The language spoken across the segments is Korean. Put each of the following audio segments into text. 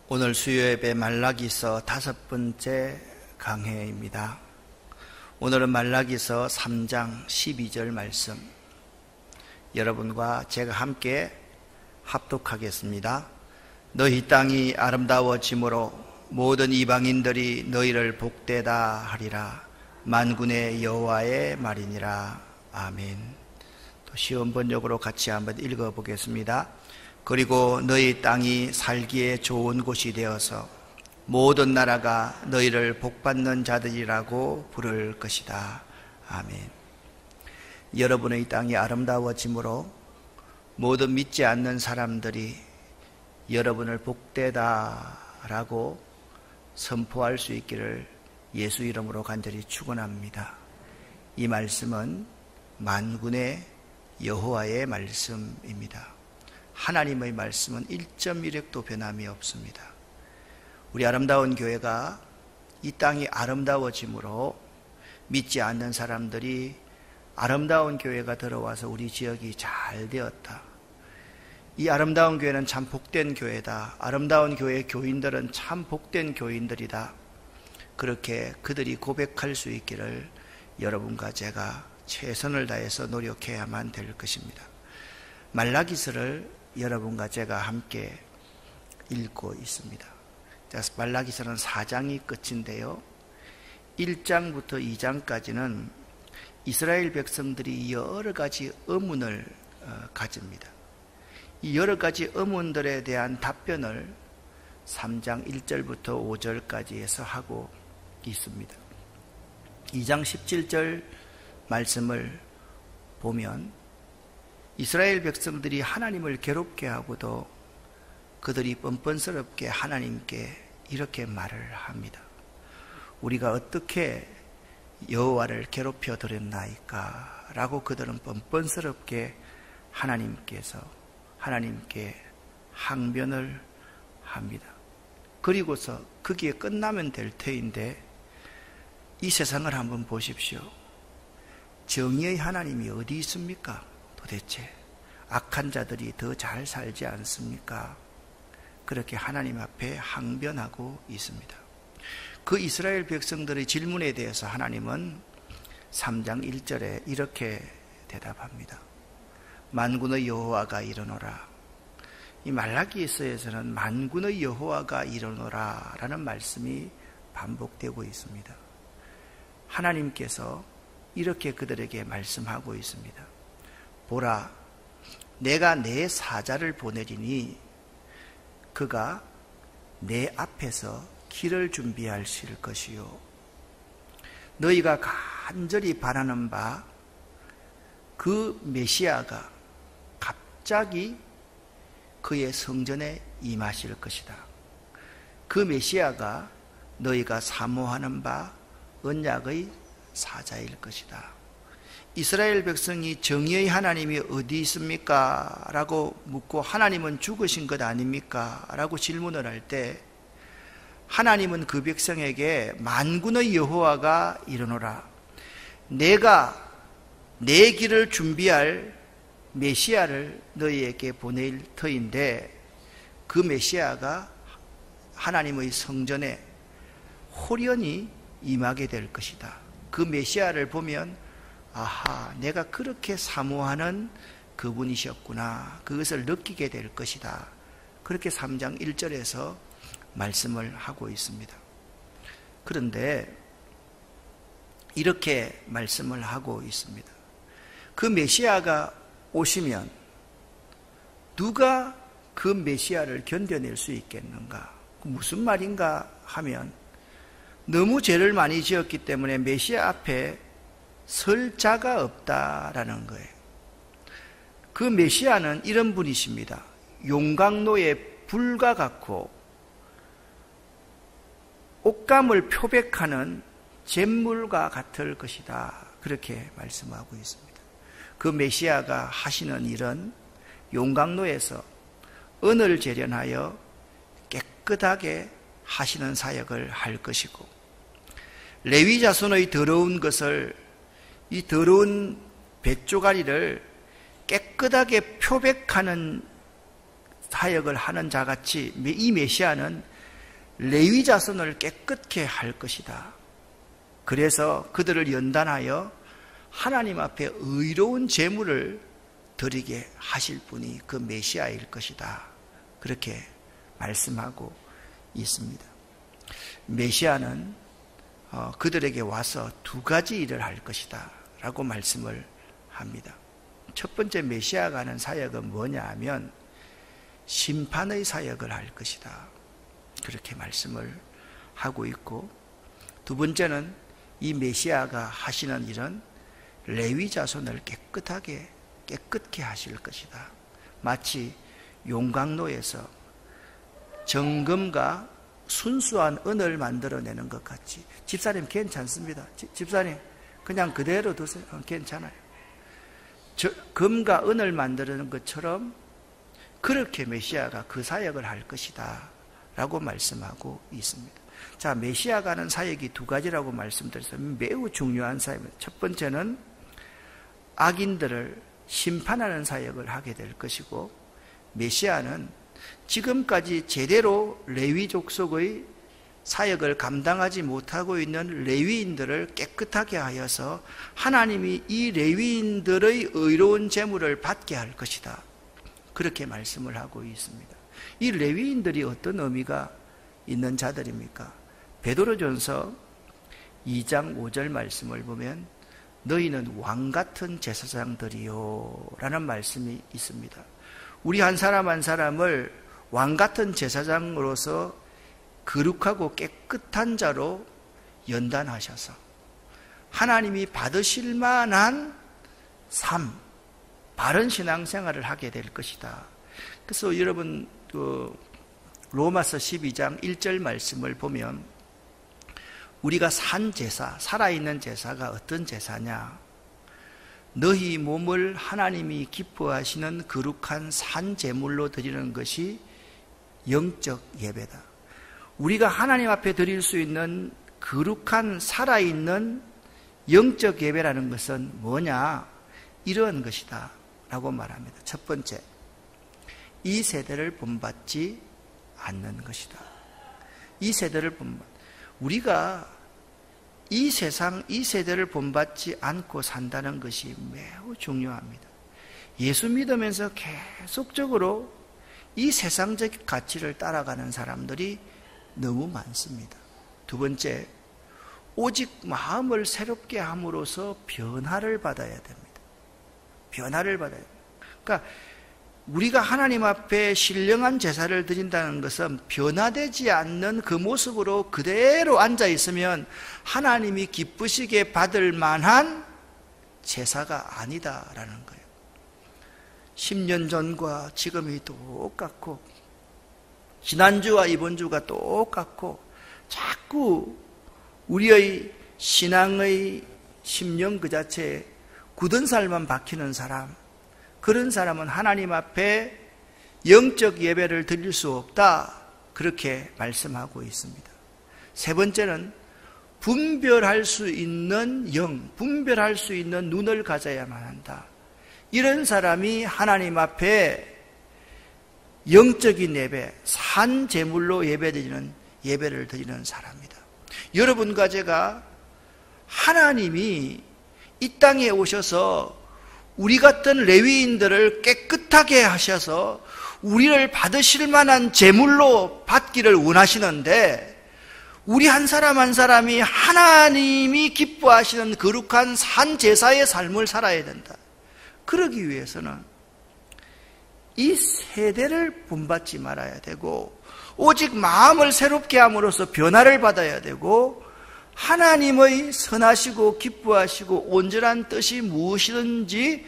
오늘 수요예배 말라기서 5번째 강해입니다. 오늘은 말라기서 3장 12절 말씀, 여러분과 제가 함께 합독하겠습니다. 너희 땅이 아름다워짐으로 모든 이방인들이 너희를 복되다 하리라. 만군의 여호와의 말이니라. 아멘. 또 쉬운 번역으로 같이 한번 읽어보겠습니다. 그리고 너희 땅이 살기에 좋은 곳이 되어서 모든 나라가 너희를 복받는 자들이라고 부를 것이다. 아멘. 여러분의 땅이 아름다워짐으로 모든 믿지 않는 사람들이 여러분을 복되다라고 선포할 수 있기를 예수 이름으로 간절히 축원합니다. 이 말씀은 만군의 여호와의 말씀입니다. 하나님의 말씀은 1.1획도 변함이 없습니다. 우리 아름다운 교회가 이 땅이 아름다워짐으로 믿지 않는 사람들이 아름다운 교회가 들어와서 우리 지역이 잘 되었다. 이 아름다운 교회는 참 복된 교회다. 아름다운 교회의 교인들은 참 복된 교인들이다. 그렇게 그들이 고백할 수 있기를 여러분과 제가 최선을 다해서 노력해야만 될 것입니다. 말라기서를 여러분과 제가 함께 읽고 있습니다. 말라기서는 4장이 끝인데요, 1장부터 2장까지는 이스라엘 백성들이 여러 가지 의문을 가집니다. 이 여러 가지 의문들에 대한 답변을 3장 1절부터 5절까지 해서 하고 있습니다. 2장 17절 말씀을 보면 이스라엘 백성들이 하나님을 괴롭게 하고도 그들이 뻔뻔스럽게 하나님께 이렇게 말을 합니다. 우리가 어떻게 여호와를 괴롭혀 드렸나이까? 라고 그들은 뻔뻔스럽게 하나님께 항변을 합니다. 그리고서 거기에 끝나면 될 터인데, 이 세상을 한번 보십시오. 정의의 하나님이 어디 있습니까? 도대체 악한 자들이 더 잘 살지 않습니까? 그렇게 하나님 앞에 항변하고 있습니다. 그 이스라엘 백성들의 질문에 대해서 하나님은 3장 1절에 이렇게 대답합니다. 만군의 여호와가 이르노라. 이 말라기서에서는 만군의 여호와가 이르노라 라는 말씀이 반복되고 있습니다. 하나님께서 이렇게 그들에게 말씀하고 있습니다. 보라, 내가 내 사자를 보내리니 그가 내 앞에서 길을 준비하실 것이요, 너희가 간절히 바라는 바 그 메시아가 갑자기 그의 성전에 임하실 것이다. 그 메시아가 너희가 사모하는 바 언약의 사자일 것이다. 이스라엘 백성이 정의의 하나님이 어디 있습니까? 라고 묻고 하나님은 죽으신 것 아닙니까? 라고 질문을 할 때 하나님은 그 백성에게 만군의 여호와가 이르노라. 내가 내 길을 준비할 메시아를 너희에게 보낼 터인데, 그 메시아가 하나님의 성전에 호련히 임하게 될 것이다. 그 메시아를 보면 아하, 내가 그렇게 사모하는 그분이셨구나, 그것을 느끼게 될 것이다. 그렇게 3장 1절에서 말씀을 하고 있습니다. 그런데 이렇게 말씀을 하고 있습니다. 그 메시아가 오시면 누가 그 메시아를 견뎌낼 수 있겠는가? 무슨 말인가 하면, 너무 죄를 많이 지었기 때문에 메시아 앞에 설 자가 없다라는 거예요. 그 메시아는 이런 분이십니다. 용광로의 불과 같고 옷감을 표백하는 잿물과 같을 것이다. 그렇게 말씀하고 있습니다. 그 메시아가 하시는 일은 용광로에서 은을 재련하여 깨끗하게 하시는 사역을 할 것이고, 레위 자손의 더러운 것을, 이 더러운 뱃조가리를 깨끗하게 표백하는 사역을 하는 자같이 이 메시아는 레위 자손을 깨끗게 할 것이다. 그래서 그들을 연단하여 하나님 앞에 의로운 제물을 드리게 하실 분이 그 메시아일 것이다. 그렇게 말씀하고 있습니다. 메시아는 그들에게 와서 두 가지 일을 할 것이다 라고 말씀을 합니다. 첫 번째 메시아가 하는 사역은 뭐냐 하면 심판의 사역을 할 것이다. 그렇게 말씀을 하고 있고, 두 번째는 이 메시아가 하시는 일은 레위 자손을 깨끗게 하실 것이다. 마치 용광로에서 정금과 순수한 은을 만들어내는 것 같이. 집사님 괜찮습니다. 집사님 그냥 그대로 두세요. 괜찮아요. 금과 은을 만드는 것처럼 그렇게 메시아가 그 사역을 할 것이다 라고 말씀하고 있습니다. 자, 메시아가 하는 사역이 두 가지라고 말씀드렸어요. 매우 중요한 사역입니다. 첫 번째는 악인들을 심판하는 사역을 하게 될 것이고, 메시아는 지금까지 제대로 레위 족속의 사역을 감당하지 못하고 있는 레위인들을 깨끗하게 하여서 하나님이 이 레위인들의 의로운 제물을 받게 할 것이다. 그렇게 말씀을 하고 있습니다. 이 레위인들이 어떤 의미가 있는 자들입니까? 베드로전서 2장 5절 말씀을 보면 너희는 왕같은 제사장들이요 라는 말씀이 있습니다. 우리 한 사람 한 사람을 왕같은 제사장으로서 거룩하고 깨끗한 자로 연단하셔서 하나님이 받으실 만한 삶, 바른 신앙생활을 하게 될 것이다. 그래서 여러분 로마서 12장 1절 말씀을 보면 우리가 산 제사, 살아있는 제사가 어떤 제사냐? 너희 몸을 하나님이 기뻐하시는 거룩한 산 제물로 드리는 것이 영적 예배다. 우리가 하나님 앞에 드릴 수 있는 거룩한 살아있는 영적 예배라는 것은 뭐냐? 이런 것이다 라고 말합니다. 첫 번째, 이 세대를 본받지 않는 것이다. 이 세대를 우리가 이 세상, 이 세대를 본받지 않고 산다는 것이 매우 중요합니다. 예수 믿으면서 계속적으로 이 세상적 가치를 따라가는 사람들이 너무 많습니다. 두 번째, 오직 마음을 새롭게 함으로써 변화를 받아야 됩니다. 변화를 받아야 됩니다. 그러니까 우리가 하나님 앞에 신령한 제사를 드린다는 것은 변화되지 않는 그 모습으로 그대로 앉아 있으면 하나님이 기쁘시게 받을 만한 제사가 아니다라는 거예요. 10년 전과 지금이 똑같고 지난주와 이번주가 똑같고 자꾸 우리의 신앙의 심령 그 자체에 굳은 살만 박히는 사람, 그런 사람은 하나님 앞에 영적 예배를 드릴 수 없다. 그렇게 말씀하고 있습니다. 세 번째는 분별할 수 있는 영, 분별할 수 있는 눈을 가져야만 한다. 이런 사람이 하나님 앞에 영적인 예배, 산 제물로 예배를 드리는 사람이다. 여러분과 제가 하나님이 이 땅에 오셔서 우리 같은 레위인들을 깨끗하게 하셔서 우리를 받으실 만한 제물로 받기를 원하시는데, 우리 한 사람 한 사람이 하나님이 기뻐하시는 거룩한 산 제사의 삶을 살아야 된다. 그러기 위해서는 이 세대를 본받지 말아야 되고, 오직 마음을 새롭게 함으로써 변화를 받아야 되고, 하나님의 선하시고 기뻐하시고 온전한 뜻이 무엇이든지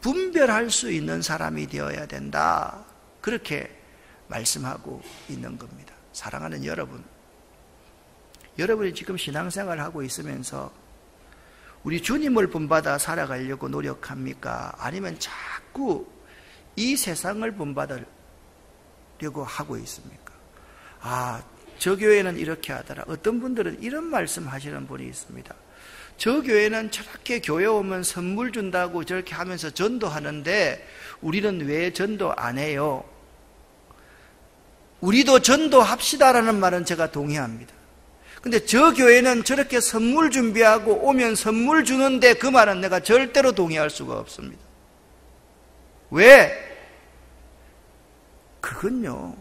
분별할 수 있는 사람이 되어야 된다. 그렇게 말씀하고 있는 겁니다. 사랑하는 여러분, 여러분이 지금 신앙생활을 하고 있으면서 우리 주님을 본받아 살아가려고 노력합니까? 아니면 자꾸 이 세상을 본받으려고 하고 있습니까? 저 교회는 이렇게 하더라. 어떤 분들은 이런 말씀 하시는 분이 있습니다. 저 교회는 저렇게 교회 오면 선물 준다고 저렇게 하면서 전도하는데 우리는 왜 전도 안 해요? 우리도 전도합시다라는 말은 제가 동의합니다. 근데 저 교회는 저렇게 선물 준비하고 오면 선물 주는데 그 말은 내가 절대로 동의할 수가 없습니다. 왜? 그건요,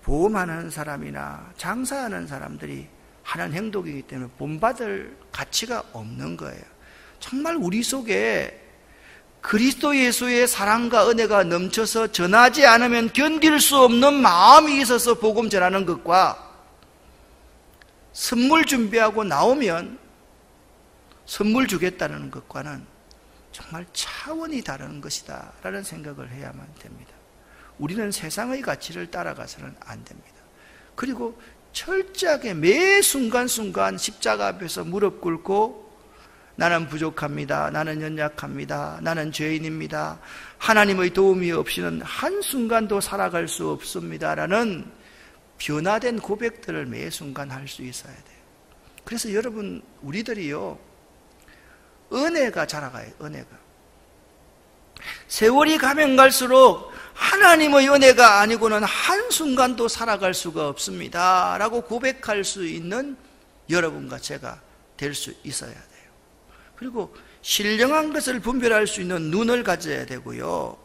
보험하는 사람이나 장사하는 사람들이 하는 행동이기 때문에 본받을 가치가 없는 거예요. 정말 우리 속에 그리스도 예수의 사랑과 은혜가 넘쳐서 전하지 않으면 견딜 수 없는 마음이 있어서 복음 전하는 것과 선물 준비하고 나오면 선물 주겠다는 것과는 정말 차원이 다른 것이다 라는 생각을 해야만 됩니다. 우리는 세상의 가치를 따라가서는 안 됩니다. 그리고 철저하게 매 순간순간 십자가 앞에서 무릎 꿇고 나는 부족합니다. 나는 연약합니다. 나는 죄인입니다. 하나님의 도움이 없이는 한순간도 살아갈 수 없습니다 라는 변화된 고백들을 매 순간 할 수 있어야 돼요. 그래서 여러분, 우리들이요, 은혜가 자라가요. 은혜가 세월이 가면 갈수록 하나님의 은혜가 아니고는 한순간도 살아갈 수가 없습니다 라고 고백할 수 있는 여러분과 제가 될 수 있어야 돼요. 그리고 신령한 것을 분별할 수 있는 눈을 가져야 되고요,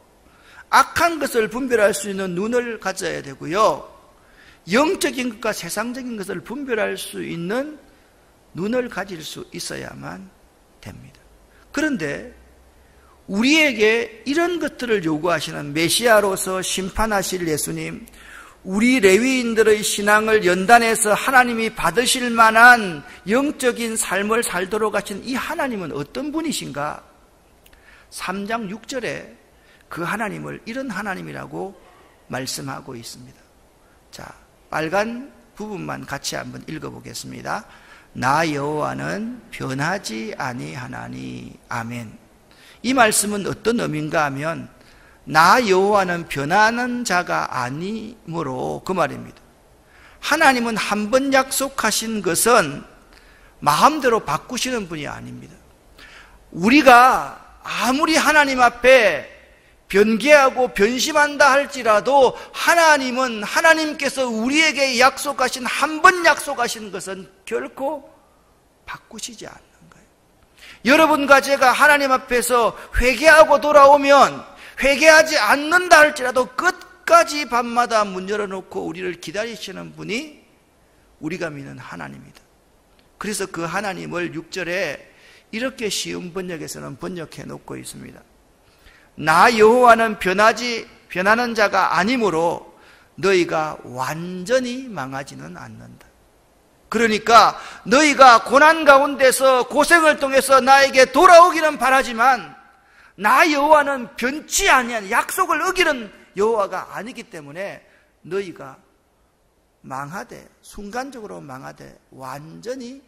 악한 것을 분별할 수 있는 눈을 가져야 되고요, 영적인 것과 세상적인 것을 분별할 수 있는 눈을 가질 수 있어야만 됩니다. 그런데 우리에게 이런 것들을 요구하시는 메시아로서 심판하실 예수님, 우리 레위인들의 신앙을 연단해서 하나님이 받으실 만한 영적인 삶을 살도록 하신 이 하나님은 어떤 분이신가? 3장 6절에 그 하나님을 이런 하나님이라고 말씀하고 있습니다. 자, 빨간 부분만 같이 한번 읽어보겠습니다. 나 여호와는 변하지 아니하나니. 아멘. 이 말씀은 어떤 의미인가 하면 나 여호와는 변하는 자가 아니므로 그 말입니다. 하나님은 한 번 약속하신 것은 마음대로 바꾸시는 분이 아닙니다. 우리가 아무리 하나님 앞에 변개하고 변심한다 할지라도 하나님은 하나님께서 우리에게 약속하신 한 번 약속하신 것은 결코 바꾸시지 않는 거예요. 여러분과 제가 하나님 앞에서 회개하고 돌아오면 회개하지 않는다 할지라도 끝까지 밤마다 문 열어놓고 우리를 기다리시는 분이 우리가 믿는 하나님이다. 그래서 그 하나님을 6절에 이렇게 쉬운 번역에서는 번역해 놓고 있습니다. 나 여호와는 변하는 자가 아니므로 너희가 완전히 망하지는 않는다. 그러니까 너희가 고난 가운데서 고생을 통해서 나에게 돌아오기는 바라지만 나 여호와는 변치 아니한 약속을 어기는 여호와가 아니기 때문에 너희가 망하되, 순간적으로 망하되 완전히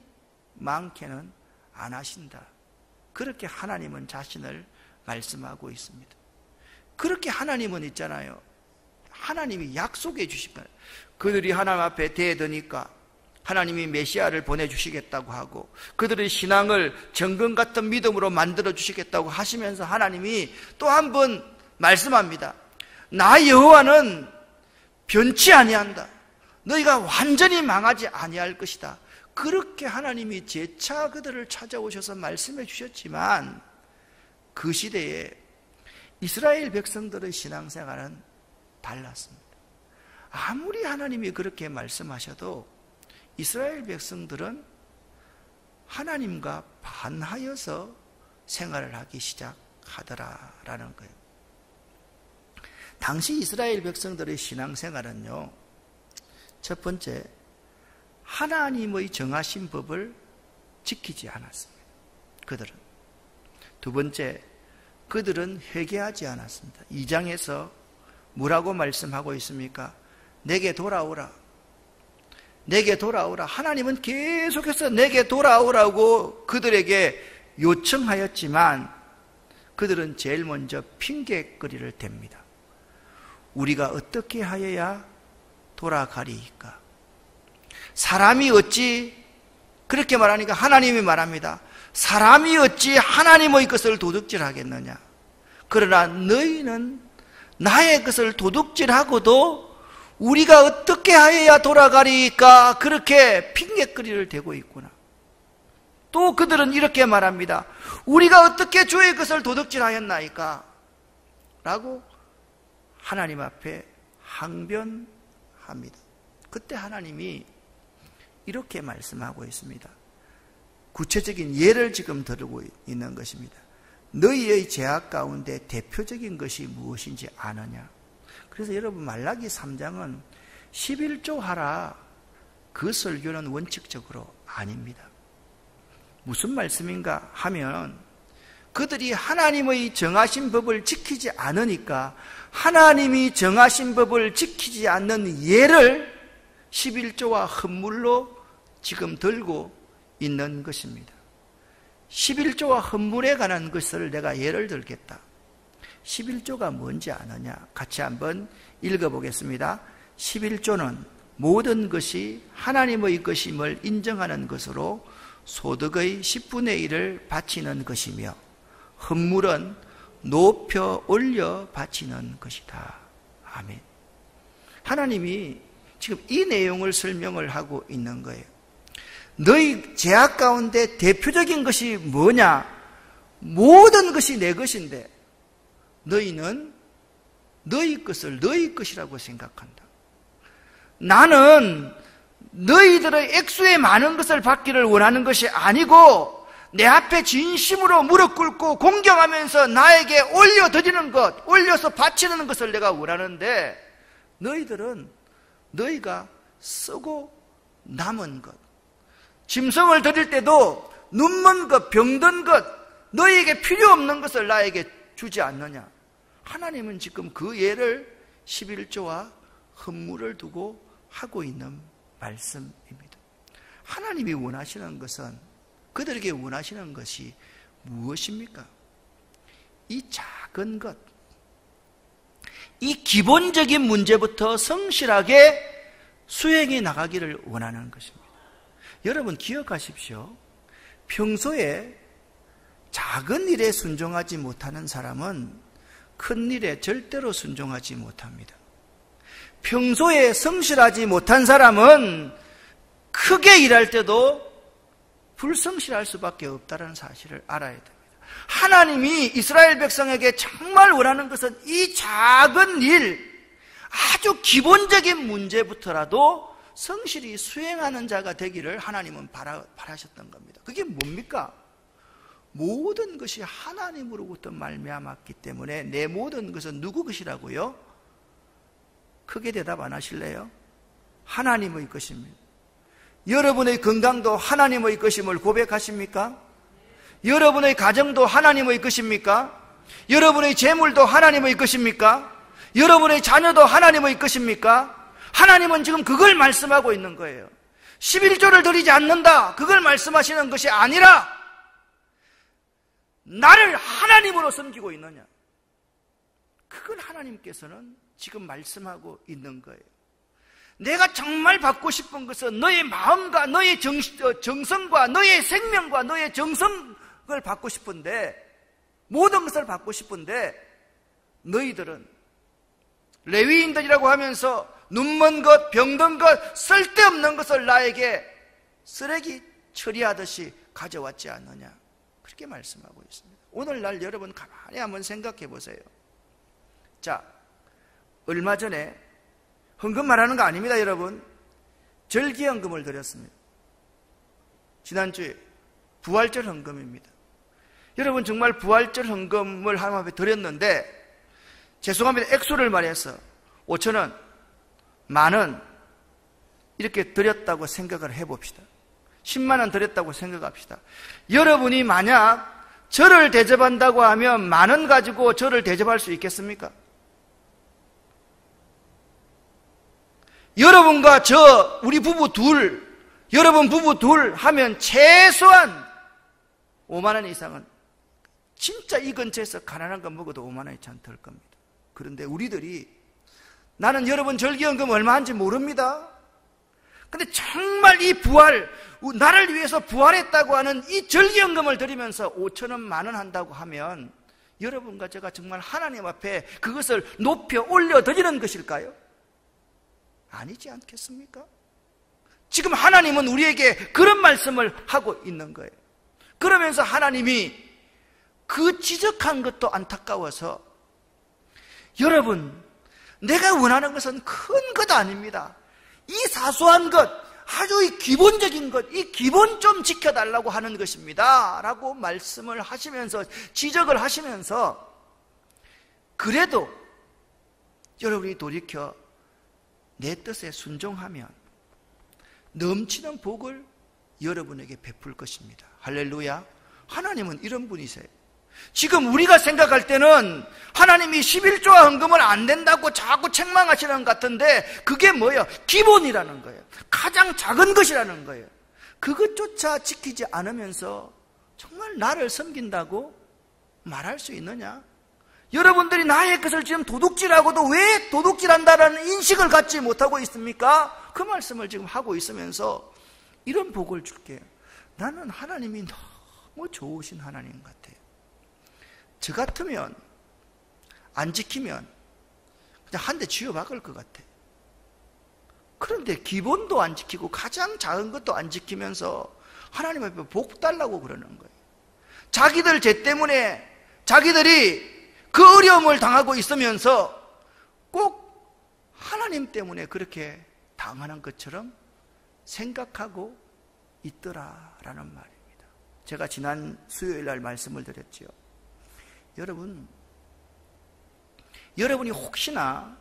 망케는 안 하신다. 그렇게 하나님은 자신을 말씀하고 있습니다. 그렇게 하나님은 있잖아요, 하나님이 약속해 주신 거예요. 그들이 하나님 앞에 대드니까 하나님이 메시아를 보내주시겠다고 하고 그들의 신앙을 정금 같은 믿음으로 만들어주시겠다고 하시면서 하나님이 또 한 번 말씀합니다. 나 여호와는 변치 아니한다. 너희가 완전히 망하지 아니할 것이다. 그렇게 하나님이 재차 그들을 찾아오셔서 말씀해 주셨지만 그 시대에 이스라엘 백성들의 신앙생활은 달랐습니다. 아무리 하나님이 그렇게 말씀하셔도 이스라엘 백성들은 하나님과 반하여서 생활을 하기 시작하더라라는 거예요. 당시 이스라엘 백성들의 신앙생활은요, 첫 번째, 하나님의 정하신 법을 지키지 않았습니다. 그들은. 두 번째, 그들은 회개하지 않았습니다. 2장에서 뭐라고 말씀하고 있습니까? 내게 돌아오라. 내게 돌아오라. 하나님은 계속해서 내게 돌아오라고 그들에게 요청하였지만 그들은 제일 먼저 핑계거리를 댑니다. 우리가 어떻게 하여야 돌아가리이까? 사람이 어찌, 그렇게 말하니까 하나님이 말합니다. 사람이 어찌 하나님의 것을 도둑질하겠느냐? 그러나 너희는 나의 것을 도둑질하고도 우리가 어떻게 하여야 돌아가리까 그렇게 핑계거리를 대고 있구나. 또 그들은 이렇게 말합니다. 우리가 어떻게 주의 것을 도둑질하였나이까? 라고 하나님 앞에 항변합니다. 그때 하나님이 이렇게 말씀하고 있습니다. 구체적인 예를 지금 들고 있는 것입니다. 너희의 죄악 가운데 대표적인 것이 무엇인지 아느냐? 그래서 여러분 말라기 3장은 11조 하라, 그 설교는 원칙적으로 아닙니다. 무슨 말씀인가 하면 그들이 하나님의 정하신 법을 지키지 않으니까 하나님이 정하신 법을 지키지 않는 예를 11조와 헌물로 지금 들고 있는 것입니다. 11조와 헌물에 관한 것을 내가 예를 들겠다. 11조가 뭔지 아느냐? 같이 한번 읽어보겠습니다. 11조는 모든 것이 하나님의 것임을 인정하는 것으로 소득의 10분의 1을 바치는 것이며 헌물은 높여 올려 바치는 것이다. 아멘. 하나님이 지금 이 내용을 설명을 하고 있는 거예요. 너희 죄악 가운데 대표적인 것이 뭐냐? 모든 것이 내 것인데 너희는 너희 것을 너희 것이라고 생각한다. 나는 너희들의 액수의 많은 것을 받기를 원하는 것이 아니고 내 앞에 진심으로 무릎 꿇고 공경하면서 나에게 올려드리는 것, 올려서 바치는 것을 내가 원하는데 너희들은 너희가 쓰고 남은 것, 짐승을 드릴 때도 눈먼 것, 병든 것, 너희에게 필요 없는 것을 나에게 주지 않느냐? 하나님은 지금 그 예를 11조와 헌물을 두고 하고 있는 말씀입니다. 하나님이 원하시는 것은, 그들에게 원하시는 것이 무엇입니까? 이 작은 것, 이 기본적인 문제부터 성실하게 수행해 나가기를 원하는 것입니다. 여러분 기억하십시오. 평소에 작은 일에 순종하지 못하는 사람은 큰 일에 절대로 순종하지 못합니다. 평소에 성실하지 못한 사람은 크게 일할 때도 불성실할 수밖에 없다는 사실을 알아야 됩니다. 하나님이 이스라엘 백성에게 정말 원하는 것은 이 작은 일, 아주 기본적인 문제부터라도 성실히 수행하는 자가 되기를 하나님은 바라셨던 겁니다. 그게 뭡니까? 모든 것이 하나님으로부터 말미암았기 때문에 내 모든 것은 누구 것이라고요? 크게 대답 안 하실래요? 하나님의 것입니다. 여러분의 건강도 하나님의 것임을 고백하십니까? 여러분의 가정도 하나님의 것입니까? 여러분의 재물도 하나님의 것입니까? 여러분의 자녀도 하나님의 것입니까? 하나님은 지금 그걸 말씀하고 있는 거예요. 11조를 드리지 않는다, 그걸 말씀하시는 것이 아니라 나를 하나님으로 섬기고 있느냐, 그걸 하나님께서는 지금 말씀하고 있는 거예요. 내가 정말 받고 싶은 것은 너의 마음과 너의 정성과 너의 생명과 너의 정성을 받고 싶은데, 모든 것을 받고 싶은데 너희들은 레위인들이라고 하면서 눈먼 것, 병든 것, 쓸데없는 것을 나에게 쓰레기 처리하듯이 가져왔지 않느냐, 그렇게 말씀하고 있습니다. 오늘날 여러분 가만히 한번 생각해 보세요. 자, 얼마 전에 헌금 말하는 거 아닙니다, 여러분. 절기헌금을 드렸습니다. 지난주에 부활절 헌금입니다. 여러분 정말 부활절 헌금을 하나님 앞에 드렸는데, 죄송합니다, 액수를 말해서 5,000원, 10,000원 이렇게 드렸다고 생각을 해봅시다. 10만 원 드렸다고 생각합시다. 여러분이 만약 저를 대접한다고 하면 10,000원 가지고 저를 대접할 수 있겠습니까? 여러분과 우리 부부 둘, 여러분 부부 둘 하면 최소한 5만 원 이상은, 진짜 이 근처에서 가난한 거 먹어도 5만 원 이상 들 겁니다. 그런데 우리들이, 나는 여러분 절기헌금 얼마 한지 모릅니다. 근데 정말 이 부활, 나를 위해서 부활했다고 하는 이 절기헌금을 드리면서 5,000원, 10,000원 한다고 하면 여러분과 제가 정말 하나님 앞에 그것을 높여 올려 드리는 것일까요? 아니지 않겠습니까? 지금 하나님은 우리에게 그런 말씀을 하고 있는 거예요. 그러면서 하나님이 그 지적한 것도 안타까워서, 여러분, 내가 원하는 것은 큰 것 아닙니다. 이 사소한 것, 아주 이 기본적인 것, 이 기본 좀 지켜달라고 하는 것입니다 라고 말씀을 하시면서, 지적을 하시면서, 그래도 여러분이 돌이켜 내 뜻에 순종하면 넘치는 복을 여러분에게 베풀 것입니다. 할렐루야. 하나님은 이런 분이세요. 지금 우리가 생각할 때는 하나님이 11조와 헌금을 안 된다고 자꾸 책망하시는 것 같은데, 그게 뭐예요? 기본이라는 거예요. 가장 작은 것이라는 거예요. 그것조차 지키지 않으면서 정말 나를 섬긴다고 말할 수 있느냐? 여러분들이 나의 것을 지금 도둑질하고도 왜 도둑질한다라는 인식을 갖지 못하고 있습니까? 그 말씀을 지금 하고 있으면서 이런 복을 줄게요. 나는 하나님이 너무 좋으신 하나님 같아요. 저 같으면 안 지키면 그냥 한 대 쥐어박을 것 같아요. 그런데 기본도 안 지키고 가장 작은 것도 안 지키면서 하나님 앞에 복 달라고 그러는 거예요. 자기들 죄 때문에 자기들이 그 어려움을 당하고 있으면서 꼭 하나님 때문에 그렇게 당하는 것처럼 생각하고 있더라라는 말입니다. 제가 지난 수요일 날 말씀을 드렸죠. 여러분이 혹시나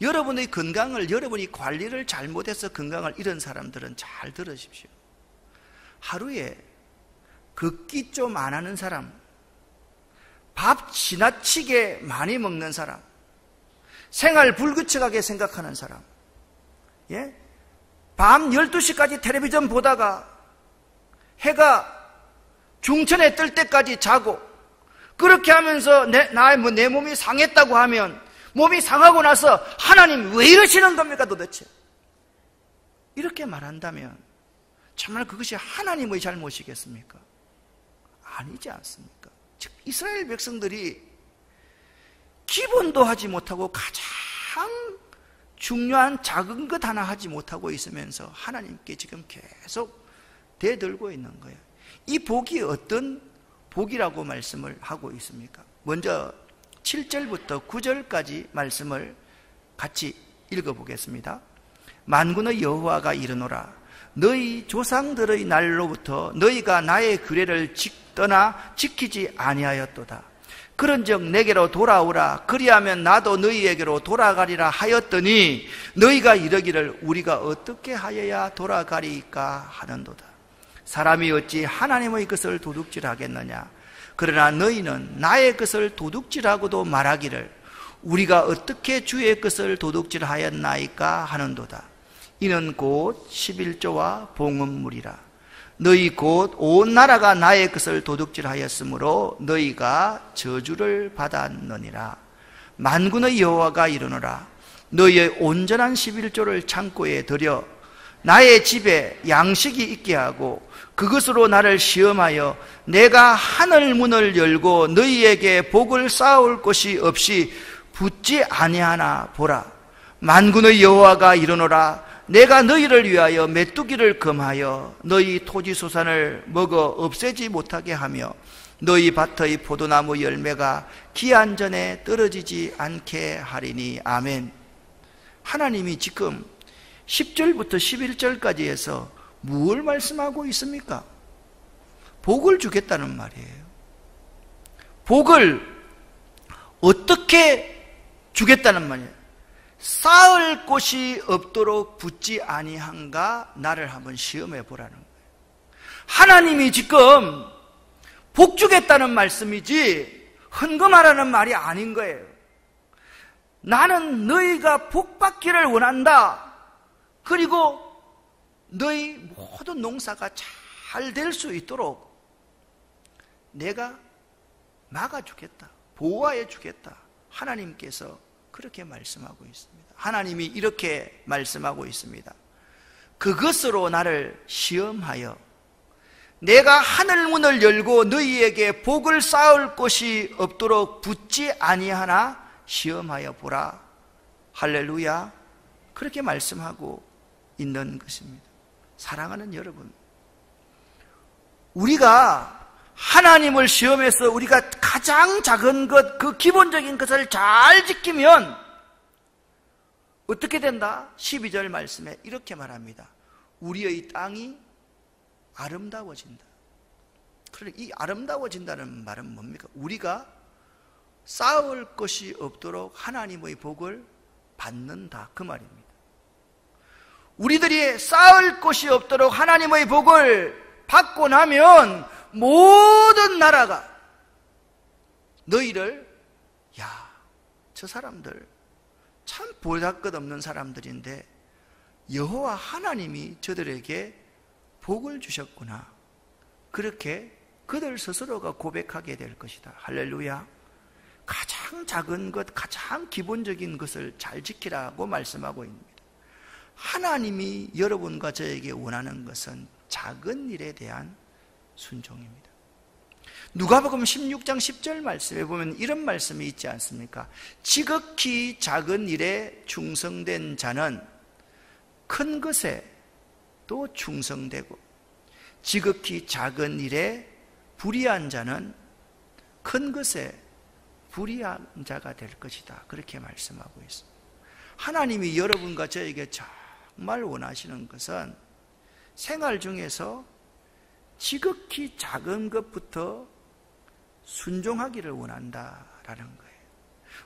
여러분의 건강을, 여러분이 관리를 잘못해서 건강을 잃은 사람들은 잘 들으십시오. 하루에 걷기 좀 안 하는 사람, 밥 지나치게 많이 먹는 사람, 생활 불규칙하게 생각하는 사람, 예? 밤 12시까지 텔레비전 보다가 해가 중천에 뜰 때까지 자고, 그렇게 하면서 내 몸이 상했다고 하면, 몸이 상하고 나서 하나님 왜 이러시는 겁니까 도대체? 이렇게 말한다면 정말 그것이 하나님의 잘못이겠습니까? 아니지 않습니까? 즉 이스라엘 백성들이 기본도 하지 못하고 가장 중요한 작은 것 하나 하지 못하고 있으면서 하나님께 지금 계속 대들고 있는 거예요. 이 복이 어떤 복이라고 말씀을 하고 있습니까? 먼저 7절부터 9절까지 말씀을 같이 읽어보겠습니다. 만군의 여호와가 이르노라. 너희 조상들의 날로부터 너희가 나의 규례를 떠나 지키지 아니하였도다. 그런즉 내게로 돌아오라. 그리하면 나도 너희에게로 돌아가리라 하였더니 너희가 이르기를 우리가 어떻게 하여야 돌아가리이까 하는도다. 사람이 어찌 하나님의 것을 도둑질하겠느냐? 그러나 너희는 나의 것을 도둑질하고도 말하기를 우리가 어떻게 주의 것을 도둑질하였나이까 하는도다. 이는 곧 11조와 봉헌물이라. 너희 곧 온 나라가 나의 것을 도둑질하였으므로 너희가 저주를 받았느니라. 만군의 여호와가 이르노라. 너희의 온전한 11조를 창고에 들여 나의 집에 양식이 있게 하고 그것으로 나를 시험하여 내가 하늘 문을 열고 너희에게 복을 쌓을 곳이 없이 붙지 아니하나 보라. 만군의 여호와가 이르노라. 내가 너희를 위하여 메뚜기를 금하여 너희 토지 소산을 먹어 없애지 못하게 하며 너희 밭의 포도나무 열매가 기한 전에 떨어지지 않게 하리니. 아멘. 하나님이 지금 10절부터 11절까지 해서 무엇을 말씀하고 있습니까? 복을 주겠다는 말이에요. 복을 어떻게 주겠다는 말이에요? 쌓을 곳이 없도록 붙지 아니한가 나를 한번 시험해 보라는 거예요. 하나님이 지금 복 주겠다는 말씀이지 헌금하라는 말이 아닌 거예요. 나는 너희가 복 받기를 원한다. 그리고 너희 모든 농사가 잘 될 수 있도록 내가 막아주겠다. 보호해 주겠다. 하나님께서 그렇게 말씀하고 있습니다. 하나님이 이렇게 말씀하고 있습니다. 그것으로 나를 시험하여 내가 하늘문을 열고 너희에게 복을 쌓을 곳이 없도록 붙지 아니하나 시험하여 보라. 할렐루야. 그렇게 말씀하고 있는 것입니다. 사랑하는 여러분, 우리가 하나님을 시험해서 우리가 가장 작은 것, 그 기본적인 것을 잘 지키면 어떻게 된다? 12절 말씀에 이렇게 말합니다. 우리의 땅이 아름다워진다. 그러니까 이 아름다워진다는 말은 뭡니까? 우리가 쌓을 것이 없도록 하나님의 복을 받는다, 그 말입니다. 우리들이 쌓을 것이 없도록 하나님의 복을 받고 나면 모든 나라가 너희를, 야, 저 사람들 참 보잘것없는 사람들인데 여호와 하나님이 저들에게 복을 주셨구나, 그렇게 그들 스스로가 고백하게 될 것이다. 할렐루야. 가장 작은 것, 가장 기본적인 것을 잘 지키라고 말씀하고 있습니다. 하나님이 여러분과 저에게 원하는 것은 작은 일에 대한 순종입니다. 누가복음 16장 10절 말씀에 보면 이런 말씀이 있지 않습니까? 지극히 작은 일에 충성된 자는 큰 것에 또 충성되고, 지극히 작은 일에 불의한 자는 큰 것에 불의한 자가 될 것이다, 그렇게 말씀하고 있습니다. 하나님이 여러분과 저에게 정말 원하시는 것은 생활 중에서 지극히 작은 것부터 순종하기를 원한다라는 거예요.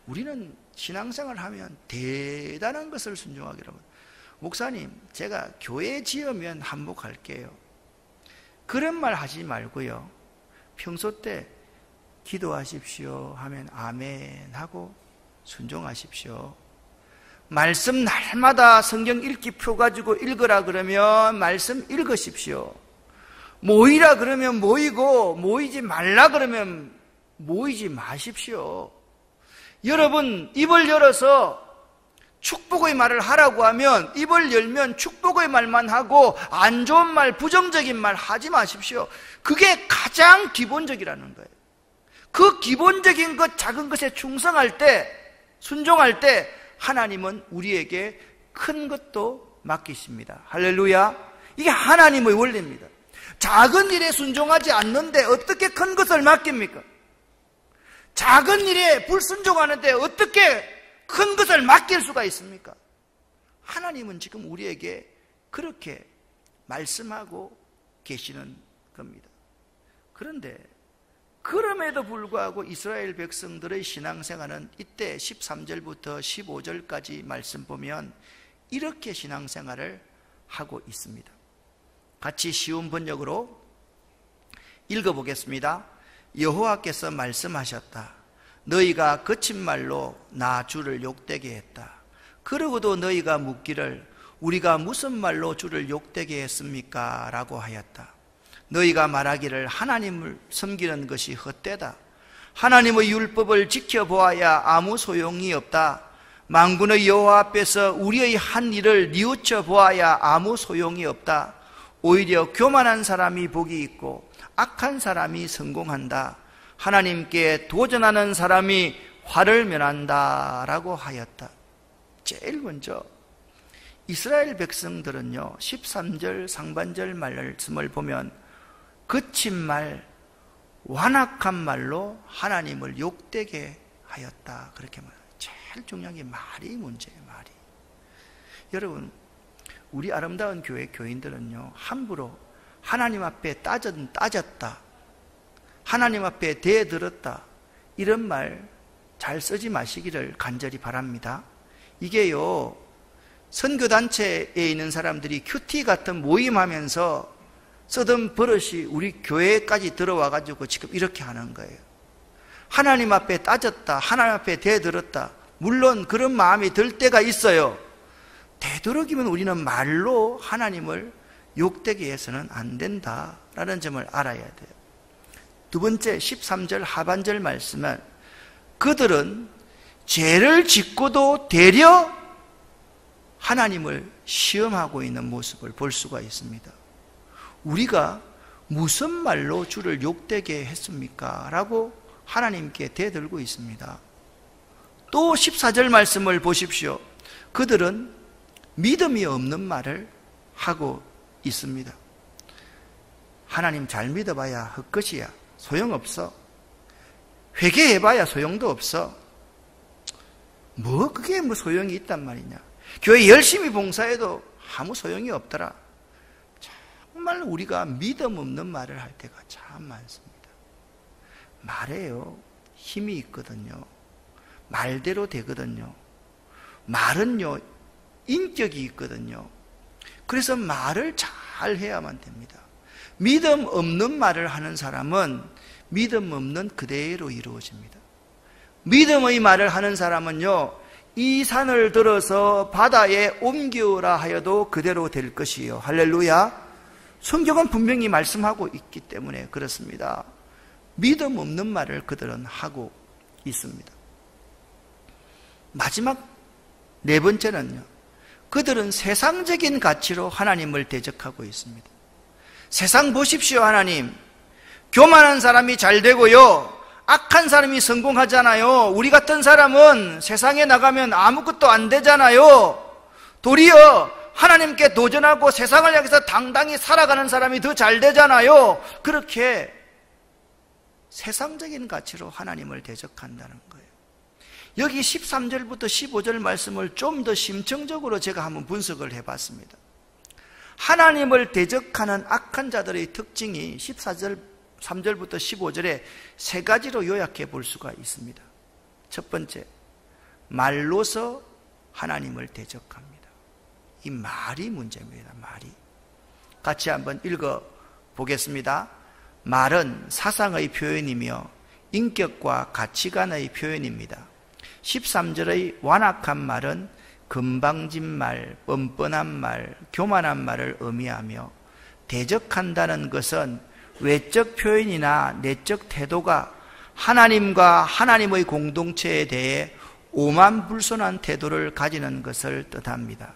우리는 신앙생활 하면 대단한 것을 순종하기를 원합니다. 목사님, 제가 교회 지으면 한복할게요. 그런 말 하지 말고요, 평소 때 기도하십시오 하면 아멘 하고 순종하십시오. 말씀 날마다 성경 읽기 표 가지고 읽으라 그러면 말씀 읽으십시오. 모이라 그러면 모이고, 모이지 말라 그러면 모이지 마십시오. 여러분, 입을 열어서 축복의 말을 하라고 하면 입을 열면 축복의 말만 하고 안 좋은 말, 부정적인 말 하지 마십시오. 그게 가장 기본적이라는 거예요. 그 기본적인 것, 작은 것에 충성할 때, 순종할 때 하나님은 우리에게 큰 것도 맡기십니다. 할렐루야. 이게 하나님의 원리입니다. 작은 일에 순종하지 않는데 어떻게 큰 것을 맡깁니까? 작은 일에 불순종하는데 어떻게 큰 것을 맡길 수가 있습니까? 하나님은 지금 우리에게 그렇게 말씀하고 계시는 겁니다. 그런데 그럼에도 불구하고 이스라엘 백성들의 신앙생활은 이때 13절부터 15절까지 말씀 보면 이렇게 신앙생활을 하고 있습니다. 같이 쉬운 번역으로 읽어보겠습니다. 여호와께서 말씀하셨다. 너희가 거친 말로 나 주를 욕되게 했다. 그러고도 너희가 묻기를 우리가 무슨 말로 주를 욕되게 했습니까? 라고 하였다. 너희가 말하기를 하나님을 섬기는 것이 헛되다. 하나님의 율법을 지켜보아야 아무 소용이 없다. 만군의 여호와 앞에서 우리의 한 일을 뉘우쳐 보아야 아무 소용이 없다. 오히려 교만한 사람이 복이 있고 악한 사람이 성공한다. 하나님께 도전하는 사람이 화를 면한다 라고 하였다. 제일 먼저 이스라엘 백성들은요, 13절 상반절 말씀을 보면 거친 말, 완악한 말로 하나님을 욕되게 하였다, 그렇게 말해요. 제일 중요한 게 말이 문제예요. 말이. 여러분, 우리 아름다운 교회 교인들은요, 함부로 하나님 앞에 따졌다, 하나님 앞에 대들었다, 이런 말 잘 쓰지 마시기를 간절히 바랍니다. 이게요, 선교단체에 있는 사람들이 큐티 같은 모임하면서 쓰던 버릇이 우리 교회까지 들어와가지고 지금 이렇게 하는 거예요. 하나님 앞에 따졌다, 하나님 앞에 대들었다. 물론 그런 마음이 들 때가 있어요. 되도록이면 우리는 말로 하나님을 욕되게 해서는 안 된다라는 점을 알아야 돼요. 두 번째 13절 하반절 말씀은 그들은 죄를 짓고도 되려 하나님을 시험하고 있는 모습을 볼 수가 있습니다. 우리가 무슨 말로 주를 욕되게 했습니까? 라고 하나님께 대들고 있습니다. 또 14절 말씀을 보십시오. 그들은 믿음이 없는 말을 하고 있습니다. 하나님 잘 믿어봐야 헛것이야. 소용없어. 회개해봐야 소용도 없어. 그게 소용이 있단 말이냐. 교회 열심히 봉사해도 아무 소용이 없더라. 정말 우리가 믿음 없는 말을 할 때가 참 많습니다. 말해요. 힘이 있거든요. 말대로 되거든요. 말은요, 인격이 있거든요. 그래서 말을 잘 해야만 됩니다. 믿음 없는 말을 하는 사람은 믿음 없는 그대로 이루어집니다. 믿음의 말을 하는 사람은요, 이 산을 들어서 바다에 옮겨라 하여도 그대로 될 것이요. 할렐루야. 성경은 분명히 말씀하고 있기 때문에 그렇습니다. 믿음 없는 말을 그들은 하고 있습니다. 마지막 네 번째는요, 그들은 세상적인 가치로 하나님을 대적하고 있습니다. 세상 보십시오. 하나님, 교만한 사람이 잘 되고요, 악한 사람이 성공하잖아요. 우리 같은 사람은 세상에 나가면 아무것도 안 되잖아요. 도리어 하나님께 도전하고 세상을 향해서 당당히 살아가는 사람이 더 잘 되잖아요. 그렇게 세상적인 가치로 하나님을 대적한다는 거예요. 여기 13절부터 15절 말씀을 좀 더 심층적으로 제가 한번 분석을 해봤습니다. 하나님을 대적하는 악한 자들의 특징이 14절, 3절부터 15절에 세 가지로 요약해 볼 수가 있습니다. 첫 번째, 말로서 하나님을 대적합니다. 이 말이 문제입니다. 말이. 같이 한번 읽어 보겠습니다. 말은 사상의 표현이며 인격과 가치관의 표현입니다. 13절의 완악한 말은 건방진 말, 뻔뻔한 말, 교만한 말을 의미하며, 대적한다는 것은 외적 표현이나 내적 태도가 하나님과 하나님의 공동체에 대해 오만불손한 태도를 가지는 것을 뜻합니다.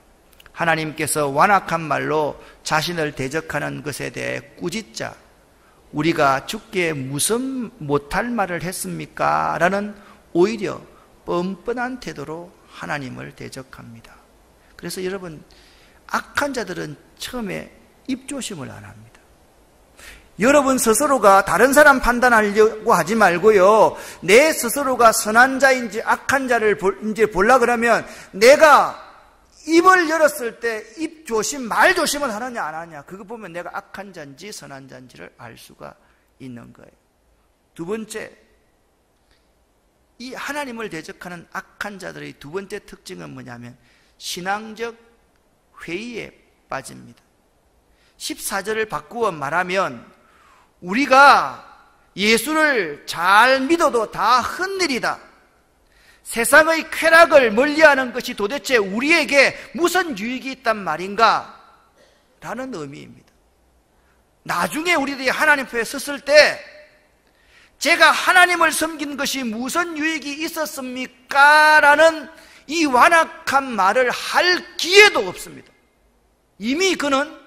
하나님께서 완악한 말로 자신을 대적하는 것에 대해 꾸짖자, 우리가 주께 무슨 못할 말을 했습니까? 라는 오히려 뻔뻔한 태도로 하나님을 대적합니다. 그래서 여러분, 악한 자들은 처음에 입조심을 안 합니다. 여러분 스스로가 다른 사람 판단하려고 하지 말고요, 내 스스로가 선한 자인지 악한 자를 이제 보려고 그러면 내가 입을 열었을 때 입 조심, 말 조심을 하느냐 안 하느냐, 그거 보면 내가 악한 자인지 선한 자인지를 알 수가 있는 거예요. 두 번째, 이 하나님을 대적하는 악한 자들의 두 번째 특징은 뭐냐면 신앙적 회의에 빠집니다. 14절을 바꾸어 말하면 우리가 예수를 잘 믿어도 다 헛일이다. 세상의 쾌락을 멀리하는 것이 도대체 우리에게 무슨 유익이 있단 말인가? 라는 의미입니다. 나중에 우리들이 하나님 앞에 섰을 때 제가 하나님을 섬긴 것이 무슨 유익이 있었습니까? 라는 이 완악한 말을 할 기회도 없습니다. 이미 그는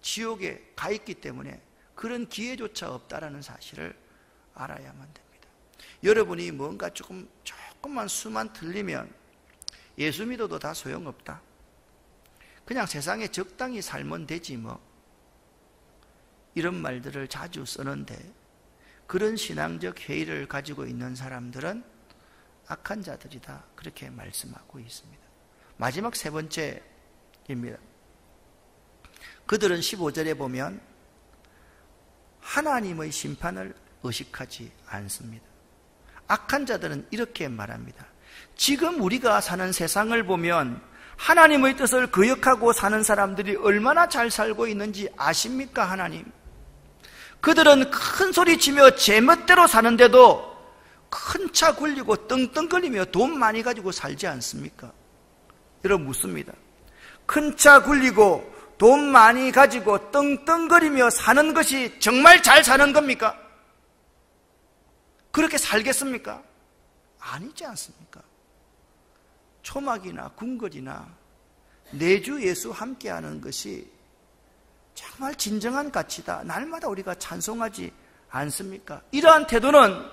지옥에 가 있기 때문에 그런 기회조차 없다라는 사실을 알아야만 됩니다. 여러분이 뭔가 조금만 수만 틀리면 예수 믿어도 다 소용없다. 그냥 세상에 적당히 살면 되지 뭐. 이런 말들을 자주 쓰는데 그런 신앙적 회의를 가지고 있는 사람들은 악한 자들이다. 그렇게 말씀하고 있습니다. 마지막 세 번째입니다. 그들은 15절에 보면 하나님의 심판을 의식하지 않습니다. 악한 자들은 이렇게 말합니다. 지금 우리가 사는 세상을 보면 하나님의 뜻을 거역하고 사는 사람들이 얼마나 잘 살고 있는지 아십니까? 하나님. 그들은 큰 소리치며 제멋대로 사는데도 큰 차 굴리고 떵떵거리며 돈 많이 가지고 살지 않습니까? 여러분 묻습니다. 큰 차 굴리고 돈 많이 가지고 떵떵거리며 사는 것이 정말 잘 사는 겁니까? 그렇게 살겠습니까? 아니지 않습니까? 초막이나 궁궐이나 내주 예수 함께하는 것이 정말 진정한 가치다. 날마다 우리가 찬송하지 않습니까? 이러한 태도는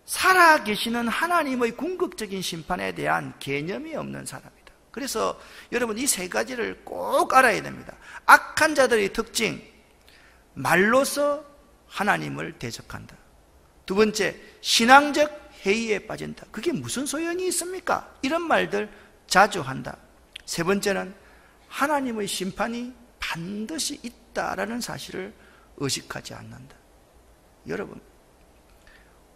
살아계시는 하나님의 궁극적인 심판에 대한 개념이 없는 사람이다. 그래서 여러분 이 세 가지를 꼭 알아야 됩니다. 악한 자들의 특징, 말로서 하나님을 대적한다. 두 번째, 신앙적 회의에 빠진다. 그게 무슨 소용이 있습니까? 이런 말들 자주 한다. 세 번째는 하나님의 심판이 반드시 있다라는 사실을 의식하지 않는다. 여러분,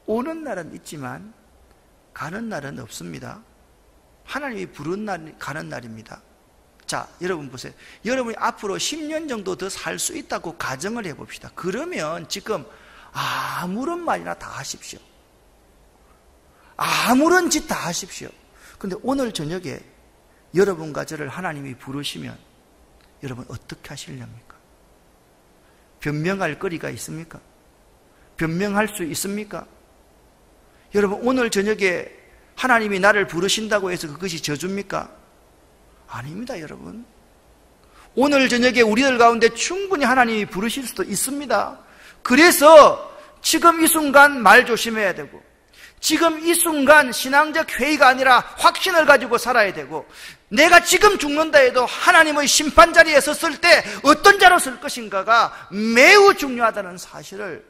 오는 날은 있지만 가는 날은 없습니다. 하나님이 부른 날, 가는 날입니다. 자, 여러분 보세요. 여러분이 앞으로 10년 정도 더 살 수 있다고 가정을 해봅시다. 그러면 지금 아무런 말이나 다 하십시오. 아무런 짓 다 하십시오. 근데 오늘 저녁에 여러분과 저를 하나님이 부르시면 여러분 어떻게 하시렵니까? 변명할 거리가 있습니까? 변명할 수 있습니까? 여러분 오늘 저녁에 하나님이 나를 부르신다고 해서 그것이 저주입니까? 아닙니다, 여러분. 오늘 저녁에 우리들 가운데 충분히 하나님이 부르실 수도 있습니다. 그래서 지금 이 순간 말 조심해야 되고, 지금 이 순간 신앙적 회의가 아니라 확신을 가지고 살아야 되고, 내가 지금 죽는다 해도 하나님의 심판 자리에 섰을 때 어떤 자로 설 것인가가 매우 중요하다는 사실을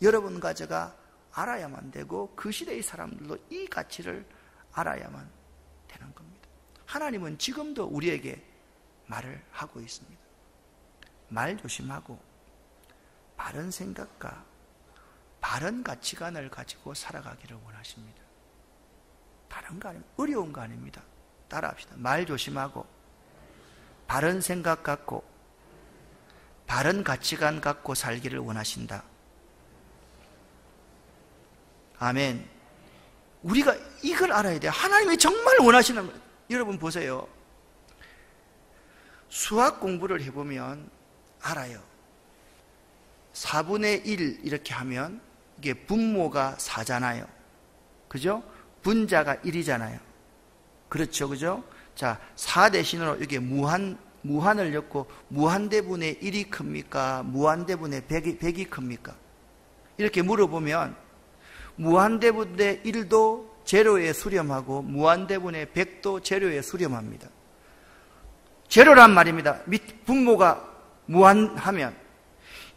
여러분과 제가 알아야만 되고, 그 시대의 사람들도 이 가치를 알아야만 되는 겁니다. 하나님은 지금도 우리에게 말을 하고 있습니다. 말 조심하고 바른 생각과 바른 가치관을 가지고 살아가기를 원하십니다. 다른 거 아닙니다. 어려운 거 아닙니다. 따라합시다. 말 조심하고 바른 생각 갖고 바른 가치관 갖고 살기를 원하신다. 아멘. 우리가 이걸 알아야 돼요. 하나님이 정말 원하시는 거예요. 여러분 보세요. 수학 공부를 해보면 알아요. 4분의 1 이렇게 하면 이게 분모가 4잖아요. 그죠? 분자가 1이잖아요. 그렇죠, 그죠? 자, 4 대신으로 이게 무한을 엮고 무한대분의 1이 큽니까? 무한대분의 100이 큽니까? 이렇게 물어보면 무한대분의 1도 제로에 수렴하고 무한대분의 100도 제로에 수렴합니다. 제로란 말입니다. 분모가 무한하면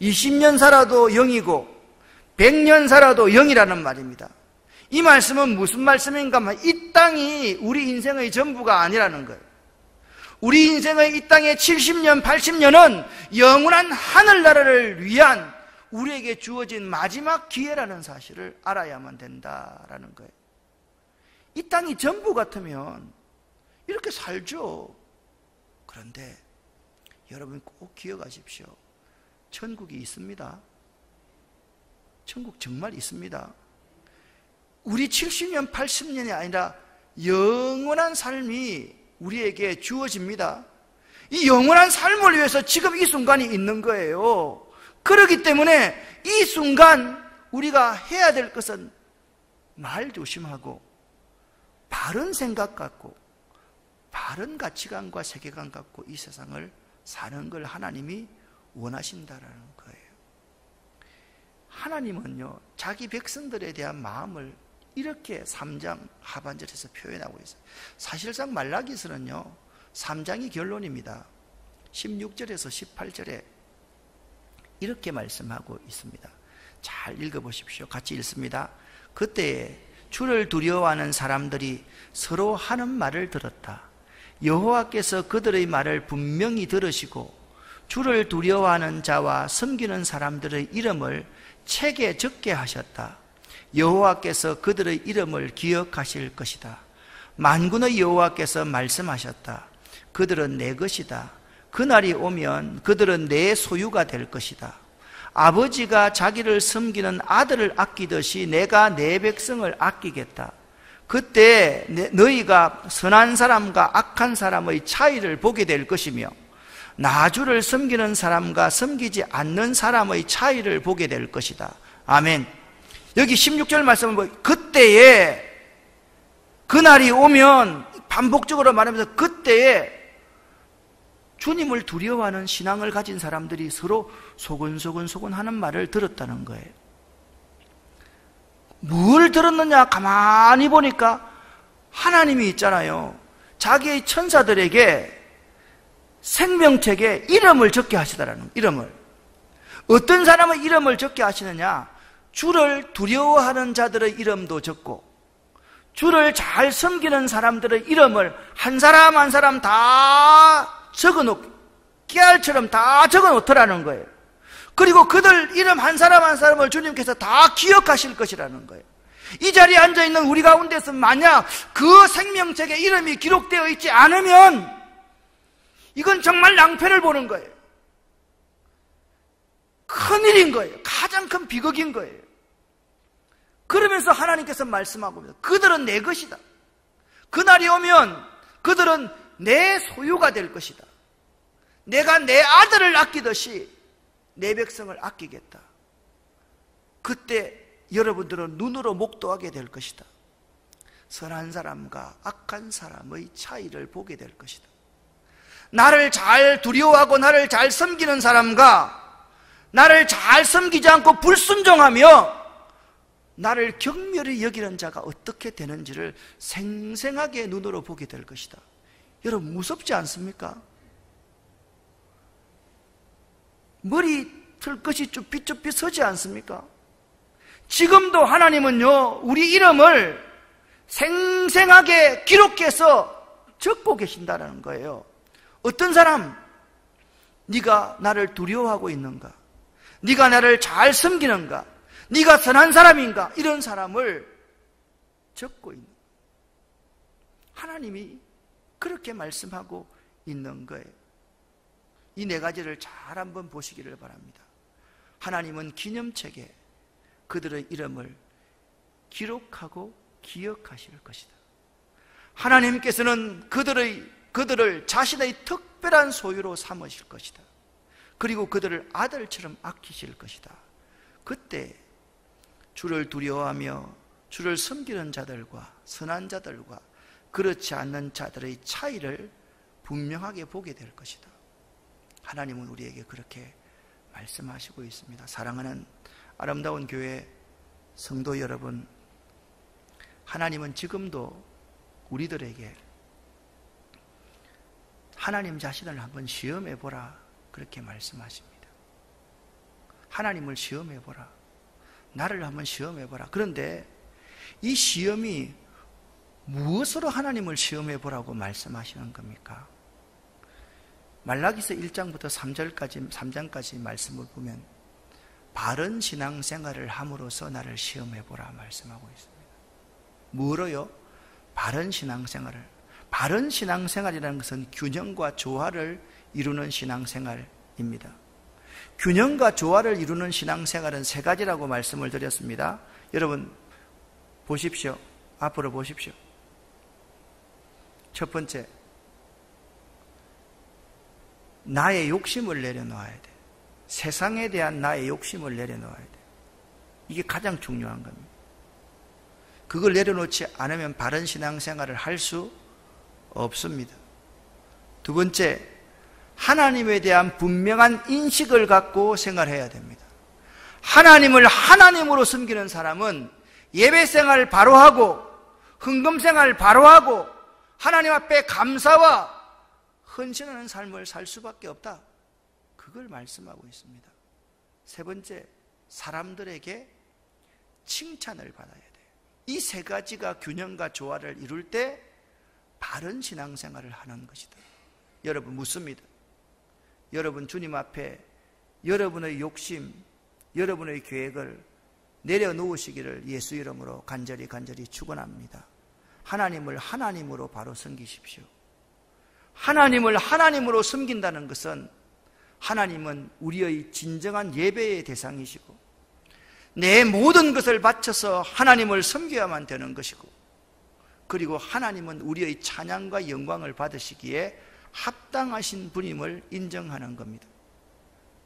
20년 살아도 0이고 100년 살아도 0이라는 말입니다. 이 말씀은 무슨 말씀인가 하면 이 땅이 우리 인생의 전부가 아니라는 거예요. 우리 인생의 이 땅의 70년, 80년은 영원한 하늘나라를 위한 우리에게 주어진 마지막 기회라는 사실을 알아야만 된다라는 거예요. 이 땅이 전부 같으면 이렇게 살죠. 그런데 여러분 꼭 기억하십시오. 천국이 있습니다. 천국 정말 있습니다. 우리 70년, 80년이 아니라 영원한 삶이 우리에게 주어집니다. 이 영원한 삶을 위해서 지금 이 순간이 있는 거예요. 그렇기 때문에 이 순간 우리가 해야 될 것은 말 조심하고 바른 생각 갖고 바른 가치관과 세계관 갖고 이 세상을 사는 걸 하나님이 원하신다라는 거예요. 하나님은요, 자기 백성들에 대한 마음을 이렇게 3장 하반절에서 표현하고 있어요. 사실상 말라기서는요, 3장이 결론입니다. 16절에서 18절에 이렇게 말씀하고 있습니다. 잘 읽어보십시오. 같이 읽습니다. 그때에 주를 두려워하는 사람들이 서로 하는 말을 들었다. 여호와께서 그들의 말을 분명히 들으시고 주를 두려워하는 자와 섬기는 사람들의 이름을 책에 적게 하셨다. 여호와께서 그들의 이름을 기억하실 것이다. 만군의 여호와께서 말씀하셨다. 그들은 내 것이다. 그날이 오면 그들은 내 소유가 될 것이다. 아버지가 자기를 섬기는 아들을 아끼듯이 내가 내 백성을 아끼겠다. 그때 너희가 선한 사람과 악한 사람의 차이를 보게 될 것이며 나주를 섬기는 사람과 섬기지 않는 사람의 차이를 보게 될 것이다. 아멘. 여기 16절 말씀은 뭐 그때에, 그날이 오면 반복적으로 말하면서 그때에 주님을 두려워하는 신앙을 가진 사람들이 서로 소근소근 하는 말을 들었다는 거예요. 뭘 들었느냐? 가만히 보니까 하나님이 있잖아요. 자기의 천사들에게 생명책에 이름을 적게 하시더라는 이름을. 어떤 사람의 이름을 적게 하시느냐? 주를 두려워하는 자들의 이름도 적고 주를 잘 섬기는 사람들의 이름을 한 사람 한 사람 다 적어놓고 깨알처럼 다 적어놓더라는 거예요. 그리고 그들 이름 한 사람 한 사람을 주님께서 다 기억하실 것이라는 거예요. 이 자리에 앉아있는 우리 가운데서 만약 그 생명책에 이름이 기록되어 있지 않으면 이건 정말 낭패를 보는 거예요. 큰일인 거예요. 가장 큰 비극인 거예요. 그러면서 하나님께서 말씀하고 있습니다. 그들은 내 것이다. 그날이 오면 그들은 내 소유가 될 것이다. 내가 내 아들을 아끼듯이 내 백성을 아끼겠다. 그때 여러분들은 눈으로 목도하게 될 것이다. 선한 사람과 악한 사람의 차이를 보게 될 것이다. 나를 잘 두려워하고 나를 잘 섬기는 사람과 나를 잘 섬기지 않고 불순종하며 나를 경멸히 여기는 자가 어떻게 되는지를 생생하게 눈으로 보게 될 것이다. 여러분 무섭지 않습니까? 머리 틀 것이 쭈삣쭈삣 서지 않습니까? 지금도 하나님은요 우리 이름을 생생하게 기록해서 적고 계신다는 거예요. 어떤 사람, 네가 나를 두려워하고 있는가? 네가 나를 잘 섬기는가? 네가 선한 사람인가? 이런 사람을 적고 있는, 하나님이 그렇게 말씀하고 있는 거예요. 이 네 가지를 잘 한번 보시기를 바랍니다. 하나님은 기념책에 그들의 이름을 기록하고 기억하실 것이다. 하나님께서는 그들을 자신의 특별한 소유로 삼으실 것이다. 그리고 그들을 아들처럼 아끼실 것이다. 그때 주를 두려워하며 주를 섬기는 자들과 선한 자들과 그렇지 않는 자들의 차이를 분명하게 보게 될 것이다. 하나님은 우리에게 그렇게 말씀하시고 있습니다. 사랑하는 아름다운 교회 성도 여러분, 하나님은 지금도 우리들에게 하나님 자신을 한번 시험해 보라 그렇게 말씀하십니다. 하나님을 시험해 보라. 나를 한번 시험해 보라. 그런데 이 시험이 무엇으로 하나님을 시험해 보라고 말씀하시는 겁니까? 말라기서 1장부터 3장까지 말씀을 보면 바른 신앙생활을 함으로써 나를 시험해 보라 말씀하고 있습니다. 뭐로요? 바른 신앙생활을. 바른 신앙생활이라는 것은 균형과 조화를 이루는 신앙생활입니다. 균형과 조화를 이루는 신앙생활은 세 가지라고 말씀을 드렸습니다. 여러분 보십시오. 앞으로 보십시오. 첫 번째, 나의 욕심을 내려놓아야 돼. 세상에 대한 나의 욕심을 내려놓아야 돼. 이게 가장 중요한 겁니다. 그걸 내려놓지 않으면 바른 신앙생활을 할 수 없습니다. 두 번째, 하나님에 대한 분명한 인식을 갖고 생활해야 됩니다. 하나님을 하나님으로 섬기는 사람은 예배생활을 바로 하고 헌금생활을 바로 하고 하나님 앞에 감사와 헌신하는 삶을 살 수밖에 없다. 그걸 말씀하고 있습니다. 세 번째, 사람들에게 칭찬을 받아야 돼요. 이 세 가지가 균형과 조화를 이룰 때 바른 신앙생활을 하는 것이다. 여러분 묻습니다. 여러분 주님 앞에 여러분의 욕심, 여러분의 계획을 내려놓으시기를 예수 이름으로 간절히 축원합니다. 하나님을 하나님으로 바로 섬기십시오. 하나님을 하나님으로 섬긴다는 것은 하나님은 우리의 진정한 예배의 대상이시고 내 모든 것을 바쳐서 하나님을 섬겨야만 되는 것이고 그리고 하나님은 우리의 찬양과 영광을 받으시기에 합당하신 분임을 인정하는 겁니다.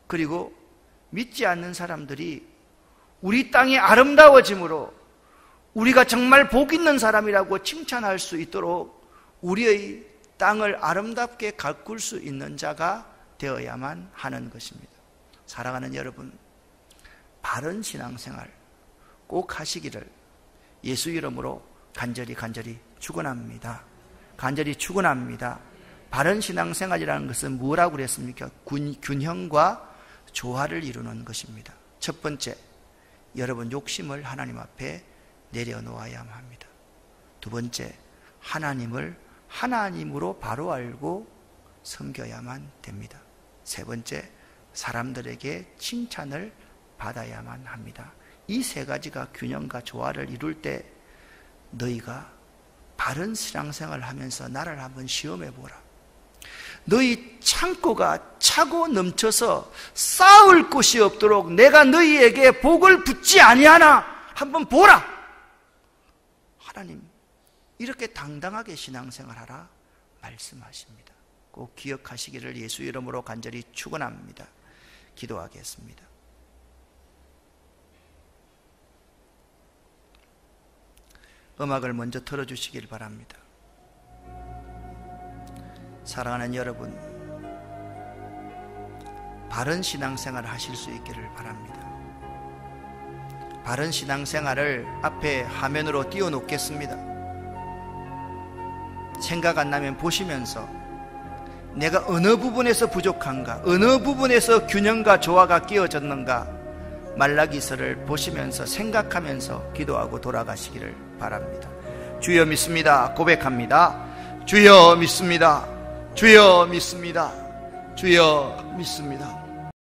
그리고 믿지 않는 사람들이 우리 땅이 아름다워짐으로 우리가 정말 복 있는 사람이라고 칭찬할 수 있도록 우리의 땅을 아름답게 가꿀 수 있는 자가 되어야만 하는 것입니다. 사랑하는 여러분, 바른 신앙생활 꼭 하시기를 예수 이름으로 간절히 축원합니다. 간절히 축원합니다. 바른 신앙생활이라는 것은 뭐라고 그랬습니까? 균형과 조화를 이루는 것입니다. 첫 번째, 여러분 욕심을 하나님 앞에 내려놓아야 합니다. 두 번째, 하나님을 하나님으로 바로 알고 섬겨야만 됩니다. 세 번째, 사람들에게 칭찬을 받아야만 합니다. 이 세 가지가 균형과 조화를 이룰 때 너희가 바른 신앙생활을 하면서 나를 한번 시험해 보라. 너희 창고가 차고 넘쳐서 쌓을 곳이 없도록 내가 너희에게 복을 붓지 아니하나 한번 보라. 하나님 이렇게 당당하게 신앙생활하라 말씀하십니다. 꼭 기억하시기를 예수 이름으로 간절히 축원합니다. 기도하겠습니다. 음악을 먼저 틀어주시길 바랍니다. 사랑하는 여러분, 바른 신앙생활을 하실 수 있기를 바랍니다. 바른 신앙생활을 앞에 화면으로 띄워놓겠습니다. 생각 안 나면 보시면서 내가 어느 부분에서 부족한가, 어느 부분에서 균형과 조화가 끼어졌는가 말라기서를 보시면서 생각하면서 기도하고 돌아가시기를 바랍니다. 주여 믿습니다. 고백합니다. 주여 믿습니다. 주여 믿습니다. 주여 믿습니다.